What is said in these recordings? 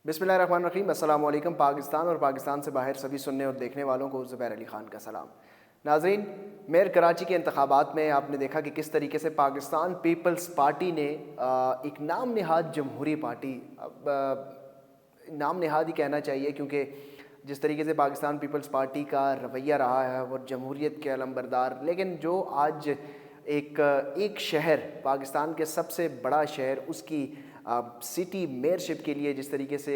बिस्मिल्लाहिर्रहमानिर्रहीम। अस्सलाम वालेकुम। पाकिस्तान और पाकिस्तान से बाहर सभी सुनने और देखने वालों को ज़ुबैर अली ख़ान का सलाम। नाज़रीन, मेयर कराची के इंतखाबात में आपने देखा कि किस तरीके से पाकिस्तान पीपल्स पार्टी ने एक नाम नहाद जमहूरी पार्टी, नाम नहाद ही कहना चाहिए, क्योंकि जिस तरीके से पाकिस्तान पीपल्स पार्टी का रवैया रहा है वो जमहूरियत के अलंबरदार, लेकिन जो आज एक शहर, पाकिस्तान के सबसे बड़ा शहर, उसकी सिटी मेयरशिप के लिए जिस तरीके से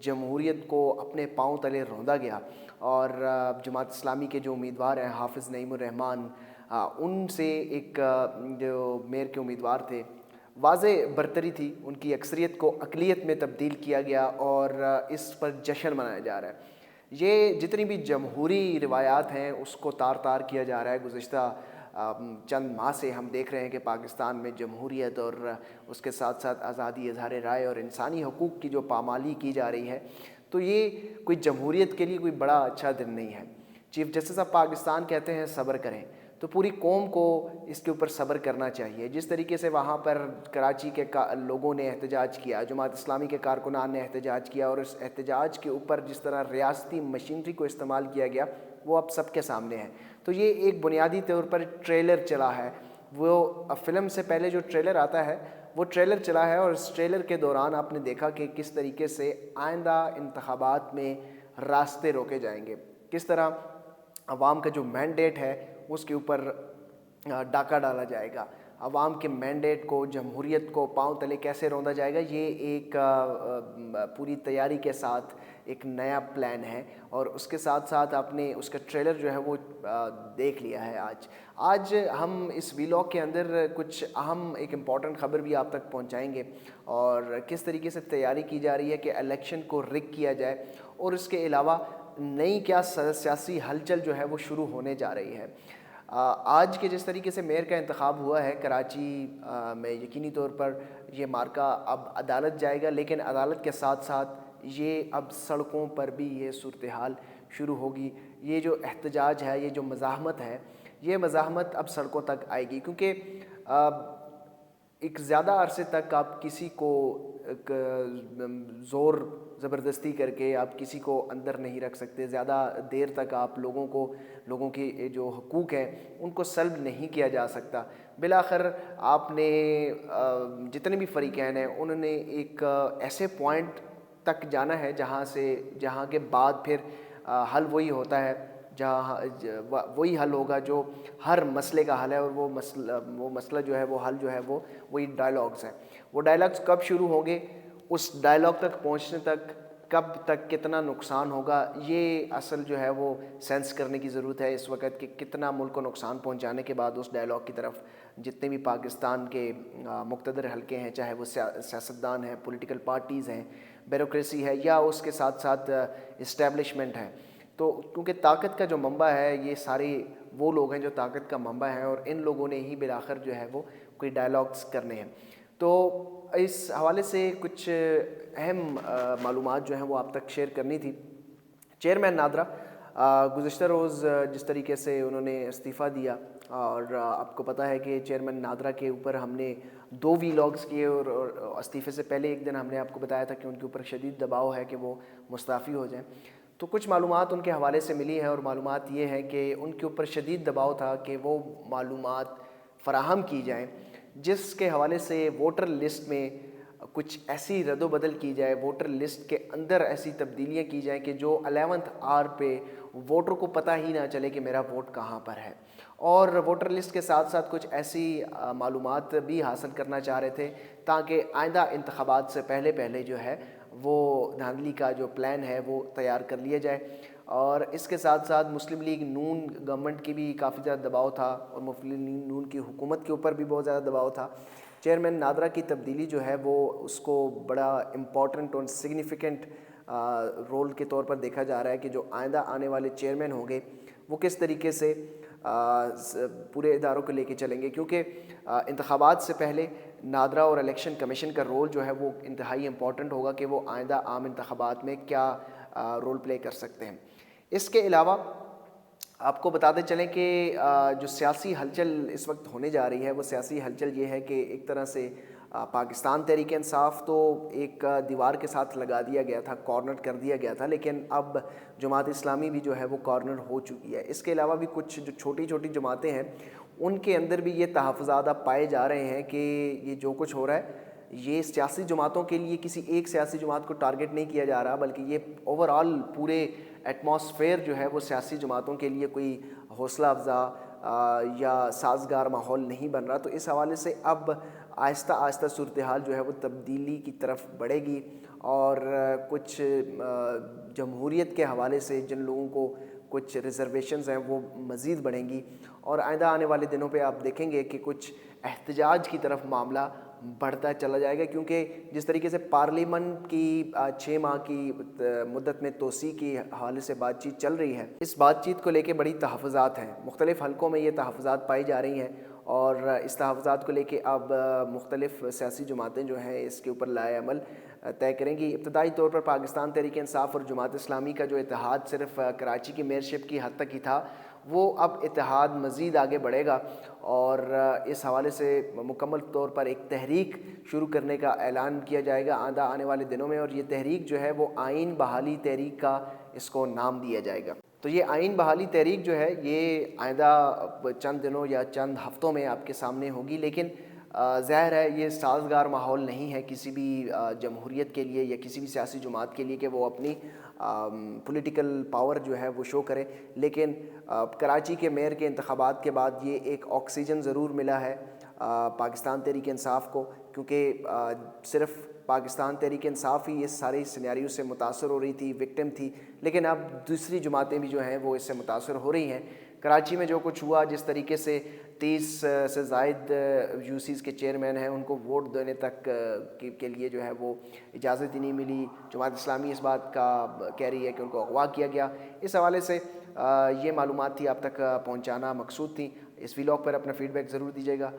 जमहूरियत को अपने पांव तले रौंदा गया और जमात इस्लामी के जो उम्मीदवार हैं हाफिज़ नईमुर रहमान, उनसे एक जो मेयर के उम्मीदवार थे, वाज़े बरतरी थी, उनकी अक्सरियत को अक़लियत में तब्दील किया गया और इस पर जश्न मनाया जा रहा है। ये जितनी भी जमहूरी रिवायात हैं उसको तार तार किया जा रहा है। गुज़िश्ता चंद माह से हम देख रहे हैं कि पाकिस्तान में जमहूरियत और उसके साथ साथ आज़ादी, इज़हार राय और इंसानी हकूक़ की जो पामाली की जा रही है, तो ये कोई जमहूरियत के लिए कोई बड़ा अच्छा दिन नहीं है। चीफ़ जस्टिस ऑफ पाकिस्तान कहते हैं सब्र करें, तो पूरी कौम को इसके ऊपर सब्र करना चाहिए। जिस तरीके से वहाँ पर कराची के लोगों ने एहतजाज किया, जमात इस्लामी के कारकुनान ने एहतजाज किया और इस एहतजाज के ऊपर जिस तरह रियासती मशीनरी को इस्तेमाल किया गया वो अब सबके सामने है। तो ये एक बुनियादी तौर पर ट्रेलर चला है, वो फ़िल्म से पहले जो ट्रेलर आता है वो ट्रेलर चला है, और इस ट्रेलर के दौरान आपने देखा कि किस तरीके से आइंदा इंतखाबात में रास्ते रोके जाएंगे, किस तरह अवाम का जो मैंडेट है उसके ऊपर डाका डाला जाएगा, अवाम के मैंडेट को, जमहूरियत को पांव तले कैसे रौंदा जाएगा। ये एक पूरी तैयारी के साथ एक नया प्लान है, और उसके साथ साथ आपने उसका ट्रेलर जो है वो देख लिया है। आज हम इस वीलॉग के अंदर कुछ अहम एक इम्पॉर्टेंट ख़बर भी आप तक पहुंचाएंगे, और किस तरीके से तैयारी की जा रही है कि इलेक्शन को रिग किया जाए, और इसके अलावा नई क्या सियासी हलचल जो है वो शुरू होने जा रही है। आज के जिस तरीके से मेयर का इंतखाब हुआ है कराची में, यकीनी तौर पर ये मार्का अब अदालत जाएगा, लेकिन अदालत के साथ साथ ये अब सड़कों पर भी ये सूरत हाल शुरू होगी। ये जो एहतजाज है, ये जो मज़ाहमत है, ये मज़ाहमत अब सड़कों तक आएगी, क्योंकि एक ज़्यादा अरसे तक आप किसी को ज़ोर ज़बरदस्ती करके आप किसी को अंदर नहीं रख सकते। ज़्यादा देर तक आप लोगों के जो हकूक़ हैं उनको सल्ब नहीं किया जा सकता। बिलाखिर आपने जितने भी फ़रीक़ैन हैं उन्होंने एक ऐसे पॉइंट तक जाना है जहाँ के बाद फिर हल वही होता है, जहाँ वही हल होगा जो हर मसले का हल है, और वो मसला जो है, वो हल जो है वो वही डायलॉग्स हैं। वो डायलॉग्स कब शुरू होंगे, उस डायलॉग तक पहुँचने तक कब तक कितना नुकसान होगा, ये असल जो है वो सेंस करने की ज़रूरत है इस वक्त कि कितना मुल्क को नुकसान पहुँचाने के बाद उस डायलॉग की तरफ जितने भी पाकिस्तान के मुक़्तदर हलके हैं, चाहे वो सियासतदान हैं, पॉलिटिकल पार्टीज़ हैं, ब्यूरोक्रेसी है, या उसके साथ साथ इस्टेब्लिशमेंट है, तो क्योंकि ताकत का जो मंबा है, ये सारे वो लोग हैं जो ताकत का मंबा हैं, और इन लोगों ने ही बिलाखिर जो है वो कोई डायलॉग्स करने हैं। तो इस हवाले से कुछ अहम मालूमात जो हैं वो आप तक शेयर करनी थी। चेयरमैन नादरा गुज़िश्ता रोज़ जिस तरीके से उन्होंने इस्तीफ़ा दिया, और आपको पता है कि चेयरमैन नादरा के ऊपर हमने 2 वीलॉग्स किए, और इस्तीफ़े से पहले एक दिन हमने आपको बताया था कि उनके ऊपर शदीद दबाव है कि वो मुस्ताफ़ी हो जाएं। तो कुछ मालूमात उनके हवाले से मिली हैं, और मालूमात ये हैं कि उनके ऊपर शदीद दबाव था कि वो मालूमात फ़राहम की जाएँ जिसके हवाले से वोटर लिस्ट में कुछ ऐसी रद्दोबदल की जाए, वोटर लिस्ट के अंदर ऐसी तब्दीलियाँ की जाएँ कि जो 11th आवर पे वोटर को पता ही ना चले कि मेरा वोट कहाँ पर है। और वोटर लिस्ट के साथ साथ कुछ ऐसी मालूमात भी हासिल करना चाह रहे थे ताकि आइंदा इंतखाबात से पहले जो है वो धांधली का जो प्लान है वो तैयार कर लिया जाए। और इसके साथ साथ मुस्लिम लीग नून गवर्नमेंट की भी काफ़ी ज़्यादा दबाव था, और मुस्लिम लीग नून की हुकूमत के ऊपर भी बहुत ज़्यादा दबाव था। चेयरमैन नादरा की तब्दीली जो है वो उसको बड़ा इम्पॉर्टेंट और सिग्निफिकेंट रोल के तौर पर देखा जा रहा है कि जो आइंदा आने वाले चेयरमैन होंगे वो किस तरीके से पूरे इदारों को लेके चलेंगे, क्योंकि इंतखाबात से पहले नादरा और इलेक्शन कमीशन का रोल जो है वो इंतहाई इम्पॉर्टेंट होगा कि वो आइंदा आम इंतखाबात में क्या रोल प्ले कर सकते हैं। इसके अलावा आपको बताते चलें कि जो सियासी हलचल इस वक्त होने जा रही है वो सियासी हलचल ये है कि एक तरह से پاکستان تحریک انصاف تو ایک دیوار کے ساتھ لگا دیا گیا تھا، کارنر کر دیا گیا تھا، لیکن اب جماعت اسلامی بھی جو ہے وہ کارنر ہو چکی ہے۔ اس کے علاوہ بھی کچھ جو چھوٹی چھوٹی جماعتیں ہیں ان کے اندر بھی یہ تحفظات اب پائے جا رہے ہیں کہ یہ جو کچھ ہو رہا ہے یہ سیاسی جماعتوں کے لیے کسی ایک سیاسی جماعت کو ٹارگٹ نہیں کیا جا رہا، بلکہ یہ اوور آل پورے ایٹماسفیئر جو ہے وہ سیاسی جماعتوں کے لیے کوئی حوصلہ افزا یا سازگار ماحول نہیں بن رہا۔ تو اس حوالے سے اب آہستہ آہستہ صورتحال جو ہے وہ تبدیلی کی طرف بڑھے گی، اور کچھ جمہوریت کے حوالے سے جن لوگوں کو کچھ ریزرویشنز ہیں وہ مزید بڑھیں گی، اور آئندہ آنے والے دنوں پہ آپ دیکھیں گے کہ کچھ احتجاج کی طرف معاملہ بڑھتا چلا جائے گا، کیونکہ جس طریقے سے پارلیمنٹ کی 6 ماہ کی مدت میں توسیع کی حوالے سے بات چیت چل رہی ہے، اس بات چیت کو لے کے بڑی تحفظات ہیں، مختلف حلقوں میں یہ تحفظات پائی جا رہی ہیں، اور اس تحفظات کو لے کے اب مختلف سیاسی جماعتیں جو ہیں اس کے اوپر لائے عمل طے کریں گی۔ ابتدائی طور پر پاکستان تحریک انصاف اور جماعت اسلامی کا جو اتحاد صرف کراچی کی میئرشپ کی حد تک ہی تھا، وہ اب اتحاد مزید آگے بڑھے گا، اور اس حوالے سے مکمل طور پر ایک تحریک شروع کرنے کا اعلان کیا جائے گا آئندہ آنے والے دنوں میں، اور یہ تحریک جو ہے وہ آئین بحالی تحریک کا اس کو نام دیا جائے گا۔ تو یہ آئین بحالی تحریک جو ہے یہ آئندہ چند دنوں یا چند ہفتوں میں آپ کے سامنے ہوگی، لیکن ظاہر ہے یہ سازگار ماحول نہیں ہے کسی بھی جمہوریت کے لیے یا کسی بھی سیاسی جماعت کے لیے کہ وہ اپنی پولیٹیکل پاور جو ہے وہ شو کرے، لیکن کراچی کے میئر کے انتخابات کے بعد یہ ایک آکسیجن ضرور ملا ہے پاکستان تحریک انصاف کو، کیونکہ صرف پاکستان تحریک انصاف ہی اس سارے سینیریو سے متاثر ہو رہی تھی، وکٹم تھی، لیکن اب دوسری جماعتیں بھی جو ہیں وہ اس سے متاثر ہو رہی ہیں۔ کراچی میں جو کچھ ہوا، جس طریقے سے 30 سے زائد یوسیز کے چیئرمین ہیں ان کو ووٹ دینے تک کے لیے جو ہے وہ اجازت ہی نہیں ملی، جماعت اسلامی اس بات کا کہہ رہی ہے کہ ان کو اغوا کیا گیا۔ اس حوالے سے یہ معلومات تھی آپ تک پہنچانا مقصود تھی۔ اس ویلاگ پر اپنا فیڈ بیک ضرور دیجیے گا۔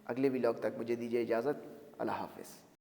اگلے ویلاگ تک مجھے دیجیے اجازت۔ اللہ حافظ۔